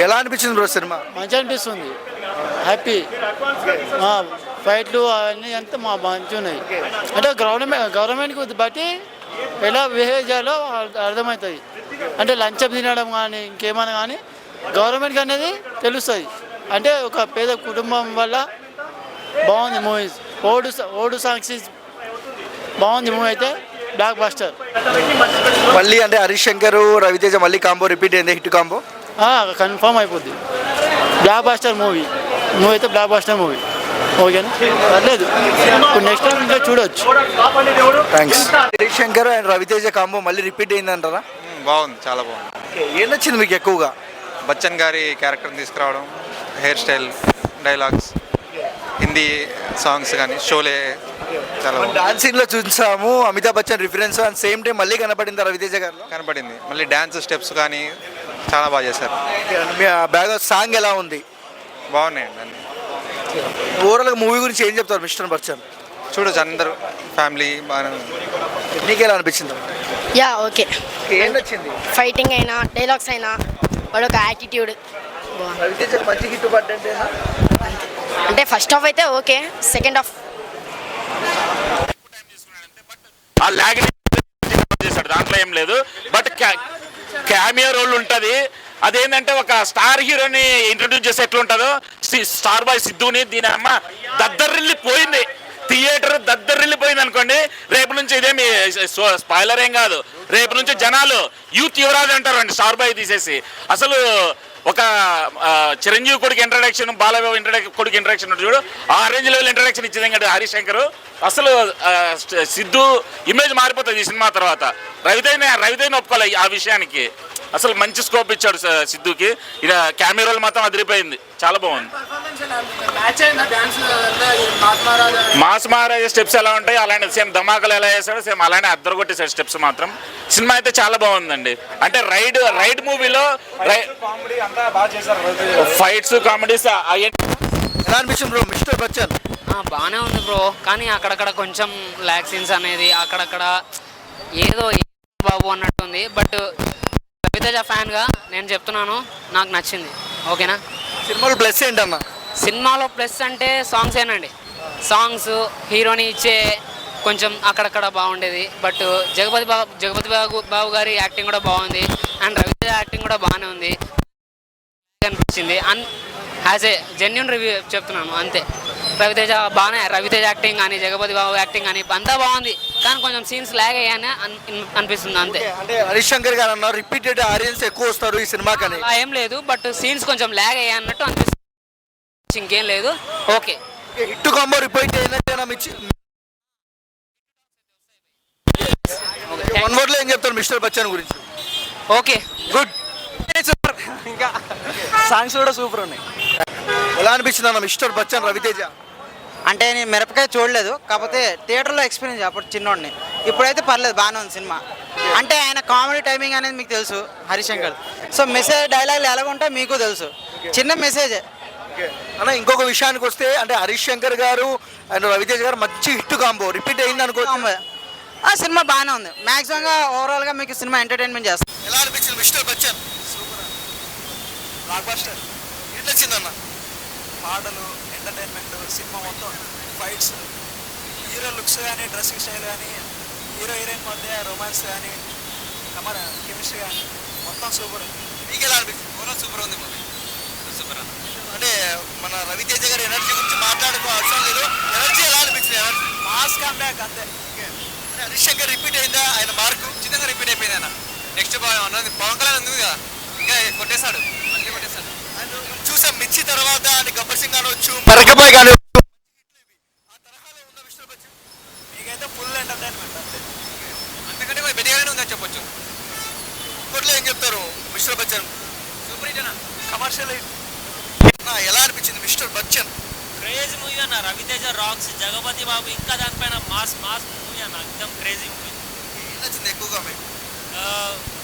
ఎలా అనిపించింది bro cinema? మంచిగా అనిపిస్తుంది, హ్యాపీ. ఫైట్లు అవన్నీ అంతా మంచిగా ఉన్నాయి. అంటే గవర్నమెంట్కి బట్టి ఎలా బిహేవ్ చేయాలో అర్థమవుతుంది. అంటే లంచం తినడం కానీ ఇంకేమైనా కానీ గవర్నమెంట్కి అనేది తెలుస్తుంది. అంటే ఒక పేద కుటుంబం వల్ల బాగుంది మూవీస్. ఓడు సాంగ్స్ బాగుంది మూవీ అయితే బ్లాక్ బస్టర్. మళ్ళీ అంటే హరీష్ శంకర్ రవితేజ మళ్ళీ కాంబో రిపీట్ అయింది, హిట్ కాంబో కన్ఫర్మ్ అయిపోద్ది. బ్లాక్ బస్టర్ మూవీ అయితే బ్లాక్ బస్టర్ మూవీ. ఓకేనా, పర్లేదు. ఇప్పుడు నెక్స్ట్ టైం ఇంకా చూడవచ్చు. Thanks. Harish Shankar and Ravi Teja combo మళ్ళీ రిపీట్ అయింది అంటారా? బాగుంది, చాలా బాగుంది. ఏం నచ్చింది మీకు ఎక్కువగా? బచ్చన్ గారి క్యారెక్టర్ని తీసుకురావడం, hair style, dialogues, Hindi songs కానీ షోలే చాలా బాగుంది. డాన్సింగ్ లో చూసాము Amitabh Bachchan reference, and same time మళ్ళీ కనపడింది రవితేజ గారు. కనపడింది. మళ్ళీ డ్యాన్స్ స్టెప్స్ కానీ చాలా బాగా చేశారు. బ్యాగ్ సాంగ్ ఎలా ఉంది? బాగున్నాయండి అన్ని. ఓవరాల్గా మూవీ గురించి ఏం చెప్తారు మిస్టర్ బచ్చన్? చూడొచ్చు, అందరూ ఫ్యామిలీ బాగానే ఉంది. నీకు ఎలా అనిపించింది? Yeah okay. ఏం నచ్చింది? ఫైటింగ్ అయినా డైలాగ్స్ అయినా వాడు ఒక యాటిట్యూడ్. రవితేజ మంచి హిట్ పడ్డంటేనా? అంటే ఫస్ట్ హాఫ్ అయితే ఓకే, సెకండ్ హాఫ్ చేశాడు, దాంట్లో ఏం లేదు. బట్ క్యామియో రోల్ ఉంటుంది. అదేంటంటే ఒక స్టార్ హీరోని ఇంట్రడ్యూస్ చేస్తే ఎట్లుంటుందో, స్టార్ బాయ్ సిద్ధుని దీని అమ్మ దద్దరిల్లిపోయింది. థియేటర్ దద్దరిల్లిపోయింది అనుకోండి. రేపు నుంచి ఇదేమి స్పాయిలర్ ఏం కాదు, రేపు నుంచి జనాలు యూత్ యువరాజు అంటారు అండి స్టార్ బాయ్ తీసేసి. అసలు ఒక చిరంజీవి కొడుకు ఇంట్రడక్షన్, బాలబాబు కొడుకు ఇంట్రడక్షన్ చూడు, ఆ రేంజ్ లెవెల్ ఇంట్రడక్షన్ ఇచ్చింది కదా హరీష్ శంకర్. అసలు సిద్ధు ఇమేజ్ మారిపోతుంది ఈ సినిమా తర్వాత. రవితేజ ఒప్పుకోవాలి ఆ విషయానికి. అసలు మంచి స్కోప్ ఇచ్చాడు సిద్ధుకి. ఇక కెమెరాలు మాత్రం అదిరిపోయింది, చాలా బాగుంది. మాస్ మహారాజా స్టెప్స్ ఎలా ఉంటాయి అలానే సేమ్ ధమాకలు ఎలా చేశాడు సేమ్ అలానే అద్దరు కొట్టేశాడు స్టెప్స్ మాత్రం. సినిమా అయితే చాలా బాగుందండి. అంటే రైడ్ మూవీలో ఫైట్స్ కామెడీస్ ఎలా అనిపించింది బ్రో మిస్టర్ బచ్చన్? బాగానే ఉంది బ్రో, కానీ అక్కడక్కడ కొంచెం ల్యాక్ సీన్స్ అనేది అక్కడక్కడ ఏదో బాబు అన్నట్టుంది. బట్ రవితేజ ఫ్యాన్గా నేను చెప్తున్నాను, నాకు నచ్చింది. ఓకేనా. సినిమాలో ప్లస్ ఏంటన్నా? సినిమాలో ప్లస్ అంటే సాంగ్స్ ఏనండి. సాంగ్స్, హీరోని ఇచ్చే కొంచెం అక్కడక్కడ బాగుండేది. బట్ జగపతి బాబు గారి యాక్టింగ్ కూడా బాగుంది, అండ్ రవితేజ యాక్టింగ్ కూడా బాగానే ఉంది అనిపించింది. యాజ్ ఏ జెన్యున్ రివ్యూ చెప్తున్నాను అంతే. రవితేజ యాక్టింగ్ కానీ జగపతి బాబు యాక్టింగ్ కానీ అంతా బాగుంది, కానీ కొంచెం సీన్స్ లాగ్ అయ్యాయని అనిపిస్తుంది అంతే. అంటే హరీష్ శంకర్ గారు అన్నారు రిపీటెడ్ ఆడియన్స్ ఎక్కువ వస్తారు ఈ సినిమా కానీ. ఏం లేదు, బట్ సీన్స్ కొంచెం లాగ్ అయ్యాయి అన్నట్టు అనిపిస్తుంది, ఇంకేం లేదు. ఓకే. హిట్ కాంబో రిపీట్ అయినట్టు వన్ వర్డ్ లో ఏం చెప్తారు మిస్టర్ బచ్చన్ గురించి? Okay, good. ఇంకా సాంగ్స్ కూడా సూపర్ ఉన్నాయి. ఎలా అనిపించింది అన్న మిస్టర్ బచ్చన్ రవితేజ? అంటే నేను మిరపకాయ చూడలేదు, కాకపోతే థియేటర్లో ఎక్స్పీరియన్స్ అప్పుడు చిన్నోడిని. ఇప్పుడైతే పర్లేదు, బాగానే ఉంది సినిమా. అంటే ఆయన కామెడీ టైమింగ్ అనేది మీకు తెలుసు హరీష్ శంకర్. సో మెసేజ్ డైలాగులు ఎలాగుంటాయి మీకు తెలుసు, చిన్న మెసేజే అన్న. ఇంకొక విషయానికి వస్తే అంటే హరీష్ శంకర్ గారు అండ్ రవితేజ గారు మంచి హిట్ కాంబో రిపీట్ అయింది అనుకో. ఆ సినిమా బాగానే ఉంది. మ్యాక్సిమంగా ఓవరాల్గా మీకు సినిమా ఎంటర్టైన్మెంట్ చేస్తాం. ఎలా అనిపించింది మిస్టర్ బచ్చన్? Block buster. ఏం నచ్చిందన్న? పాటలు, ఎంటర్టైన్మెంట్, సినిమా మొత్తం, ఫైట్స్, హీరో లుక్స్ కానీ, డ్రెస్సింగ్ స్టైల్ కానీ, హీరోయిన్ మధ్య రొమాన్స్ కానీ, కెమిస్ట్రీ కానీ మొత్తం సూపర్. మీకు ఎలా అనిపించింది? ఓవరాల్ సూపర్ ఉంది మూవీ, సూపర్. అంటే మన రవితేజ గారి ఎనర్జీ గురించి మాట్లాడుకో అవసరం లేదు. ఎనర్జీ ఎలా అనిపించింది? మాస్ కమ్బ్యాక్ అంతే. హరీష్ శంకర్ రిపీట్ అయిందా? ఆయన మార్కు చిన్నగా రిపీట్ అయిపోయింది. ఆయన నెక్స్ట్ పవన్ కళ్యాణ్ ఉంది కదా, ఇంకా కొట్టేశాడు, మళ్ళీ కొట్టేశాడు. చూసాం మిర్చి తర్వాత అని గబ్బర్ సింగ్ కానొచ్చు, మరకబాయ్ కానొచ్చు, ఆ తరహాలో ఉన్న మిస్టర్ బచ్చన్ మీకైతే ఫుల్ ఎంటర్టైన్మెంట్ అంతే. అంతకంటే బెదిగానే ఉందని చెప్పొచ్చు. ఇప్పట్లో ఏం చెప్తారు మిస్టర్ బచ్చన్? సూపర్ హిట్ అన్న, కమర్షియల్ హిట్. ఎలా అనిపించింది మిస్టర్ బచ్చన్? క్రేజీ మూవీ అన్న. రవితేజ రాక్స్, జగపతి బాబు, ఇంకా దానిపైన మాస్ మూవీ అన్న, ఎక్దమ్ క్రేజీ మూవీ. ఏం నచ్చింది ఎక్కువగా మీకు?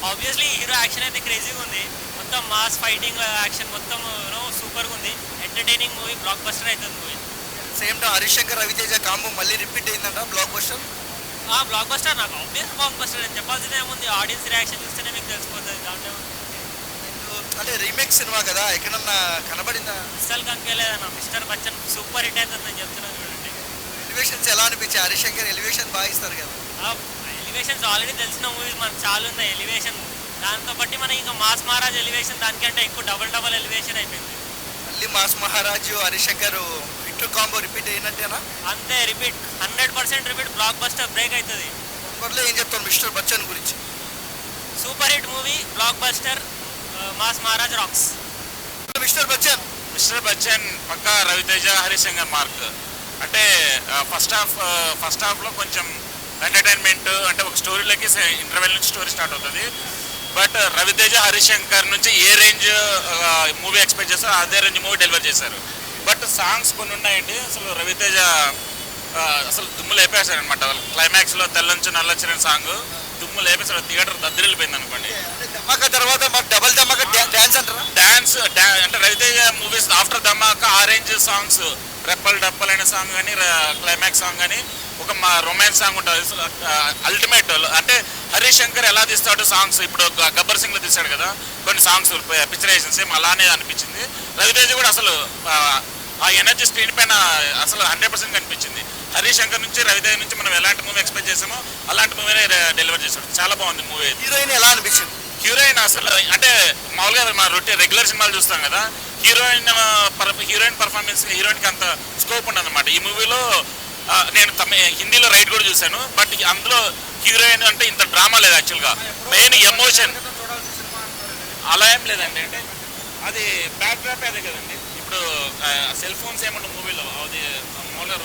ఆబ్వియస్లీ హీరో యాక్షన్ అయితే క్రేజీగా ఉంది. మొత్తం మాస్ ఫైటింగ్ యాక్షన్ మొత్తం సూపర్గా ఉంది. ఎంటర్టైనింగ్ మూవీ, బ్లాక్ బస్టర్ అవుతుంది movie. Same time Harish Shankar Ravi Teja combo మళ్ళీ రిపీట్ అయిందంట బ్లాక్ బస్టర్. బ్లాక్ బస్టర్ నాకు ఆబ్వియస్ బ్లాక్ బస్టర్ అని చెప్పాల్సిందే ఏముంది. ఆడియన్స్ రియాక్షన్ చూస్తేనే మీకు తెలిసిపోతుంది. దాంట్లో అంటే రీమేక్ సినిమా కదా, ఎక్కడన్నా కనబడిందా? అస్సలు కనిపించలేదన్న. మిస్టర్ బచ్చన్ సూపర్ హిట్ అవుతుందని చెప్తున్నాను చూడండి. ఎలివేషన్స్ ఎలా అనిపించాయి? హరిశంకర్ ఎలివేషన్ బాగా ఇస్తారు కదా. ఎలివేషన్స్ ఆల్రెడీ తెలిసిన మూవీస్ మనకు చాలా ఉన్నాయి ఎలివేషన్. దాంతో బట్టి మనకి ఇంకా మాస్ మహారాజ్ ఎలివేషన్ దానికంటే ఎక్కువ డబల్ ఎలివేషన్ అయిపోయింది. మళ్ళీ mass Maharaja Harishankar hit combo repeat అయినట్టేనా? అంతే, repeat 100% repeat. Blockbuster break అవుతుంది. ఇప్పట్లో ఏం చెప్తాను మిస్టర్ బచ్చన్ గురించి? Super hit movie, blockbuster, mass Maharaj rocks. Mister Bachchan పక్కా రవితేజ హరిశంకర్ మార్క్. అంటే ఫస్ట్ హాఫ్లో కొంచెం ఎంటర్టైన్మెంట్, అంటే ఒక స్టోరీలోకి ఇంటర్వెల్ నుంచి స్టోరీ స్టార్ట్ అవుతుంది. బట్ రవితేజ హరిశంకర్ నుంచి ఏ రేంజ్ మూవీ ఎక్స్పెక్ట్ చేస్తారో అదే రేంజ్ మూవీ డెలివర్ చేశారు. బట్ సాంగ్స్ కొన్ని ఉన్నాయండి, అసలు రవితేజ అసలు దుమ్ము లేపేశారు అనమాట. క్లైమాక్స్లో తెల్లంచు నల్లొచ్చిన సాంగ్ దుమ్ము లేపేశాడు. థియేటర్ దద్దరిల్లిపోయింది అనుకోండి. ధమాకా తర్వాత మరి డబల్ ధమాకా డ్యాన్స్ అంటారా? డాన్స్ అంటే రవితేజ మూవీస్ ఆఫ్టర్ ధమాకా ఆరెంజ్ సాంగ్స్, రెప్పల్ డప్పల్ అనే సాంగ్ కానీ, క్లైమాక్స్ సాంగ్ కానీ, ఒక రొమాన్స్ సాంగ్ ఉంటుంది అల్టిమేట్. అంటే హరీష్ శంకర్ ఎలా తీస్తాడు సాంగ్స్, ఇప్పుడు గబ్బర్ సింగ్లో తీస్తాడు కదా కొన్ని సాంగ్స్ పిక్చరైజేషన్, సేమ్ అలానే అనిపించింది. రవితేజ కూడా అసలు ఆ ఎనర్జీ స్క్రీన్ పైన అసలు 100% కనిపించింది. హరీష్ శంకర్ నుంచి రవితేజ నుంచి మనం ఎలాంటి మూవీ ఎక్స్పెక్ట్ చేసామో అలాంటి మూవీనే డెలివర్ చేశాడు. చాలా బాగుంది మూవీ. హీరోయిన్ ఎలా అనిపించింది? హీరోయిన్ అసలు అంటే మామూలుగా మన రెగ్యులర్ సినిమాలు చూస్తాం కదా, హీరోయిన్ పర్ఫార్మెన్స్, హీరోయిన్కి అంత స్కోప్ ఉండదు అనమాట. ఈ మూవీలో నేను హిందీలో రైట్ కూడా చూశాను, బట్ అందులో హీరోయిన్ అంటే ఇంత డ్రామా లేదు. యాక్చువల్గా మెయిన్ ఎమోషన్ అలా ఏం లేదండి. అంటే అది బ్యాక్ డ్రాప్ అదే కదండి. ఇప్పుడు సెల్ ఫోన్స్ ఏమన్నా మూవీలో అది మామూలుగా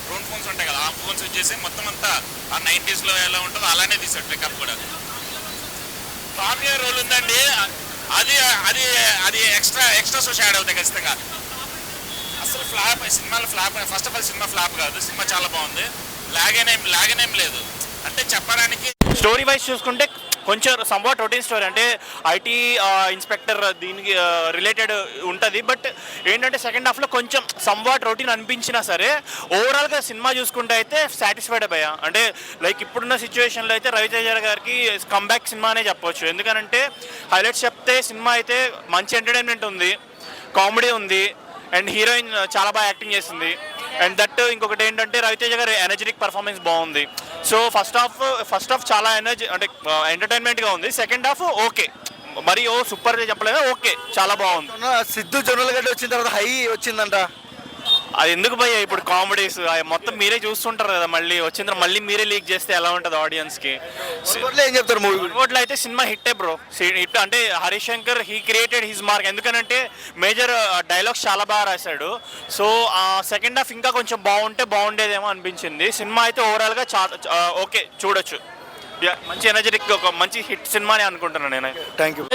డ్రోన్ ఫోన్స్ ఉంటాయి కదా, ఆ ఫోన్స్ వచ్చేసి మొత్తం అంతా ఆ 90s ఎలా ఉంటుందో అలానే తీసాడు పికప్ కూడా. కామియో రోల్ ఉందండి, అది అది అది ఎక్స్ట్రా షోస్ యాడ్ అవుతాయి ఖచ్చితంగా. అసలు సినిమాలో flop, first of all cinema flop కాదు, సినిమా చాలా బాగుంది. లాగనేం లేదు. అంటే చెప్పడానికి స్టోరీ వైజ్ చూసుకుంటే కొంచెం సంవాట్ రొటీన్ స్టోరీ, అంటే ఐటీ ఇన్స్పెక్టర్ దీనికి రిలేటెడ్ ఉంటుంది. బట్ ఏంటంటే సెకండ్ హాఫ్లో కొంచెం సంవాట్ రొటీన్ అనిపించినా సరే ఓవరాల్గా సినిమా చూసుకుంటే అయితే సాటిస్ఫైడ్ అయ్యా. అంటే లైక్ ఇప్పుడున్న సిచ్యువేషన్లో అయితే రవితేజ గారికి కమ్బ్యాక్ సినిమా అనే చెప్పవచ్చు. ఎందుకంటే హైలైట్స్ చెప్తే సినిమా అయితే మంచి ఎంటర్టైన్మెంట్ ఉంది, కామెడీ ఉంది, అండ్ హీరోయిన్ చాలా బాగా యాక్టింగ్ చేసింది. అండ్ దట్ ఇంకొకటి ఏంటంటే రవితేజ గారి ఎనర్జెటిక్ పర్ఫార్మెన్స్ బాగుంది. సో ఫస్ట్ హాఫ్ చాలా అంటే ఎంటర్టైన్మెంట్గా ఉంది. సెకండ్ హాఫ్ ఓకే, మరి సూపర్ చెప్పలేదు, ఓకే చాలా బాగుంది. సిద్ధు జొన్నలగడ్డ వచ్చిన తర్వాత హై వచ్చిందంట. అది ఎందుకు భయ్యా ఇప్పుడు కామెడీస్ మొత్తం మీరే చూస్తుంటారు కదా, మళ్ళీ వచ్చిన తర్వాత మళ్ళీ మీరే లీక్ చేస్తే ఎలా ఉంటుంది ఆడియన్స్కి? ఏం చెప్తారు మూవీ? ఓట్లు అయితే సినిమా హిట్టే బ్రో. హిట్ అంటే Harish Shankar he created his mark. ఎందుకనంటే మేజర్ డైలాగ్స్ చాలా బాగా రాశాడు. సో సెకండ్ హాఫ్ ఇంకా కొంచెం బాగుండేదేమో అనిపించింది. సినిమా అయితే ఓవరాల్గా ఓకే, చూడొచ్చు. మంచి ఎనర్జెటిక్, ఒక మంచి హిట్ సినిమా అని అనుకుంటున్నాను నేను. Thank you.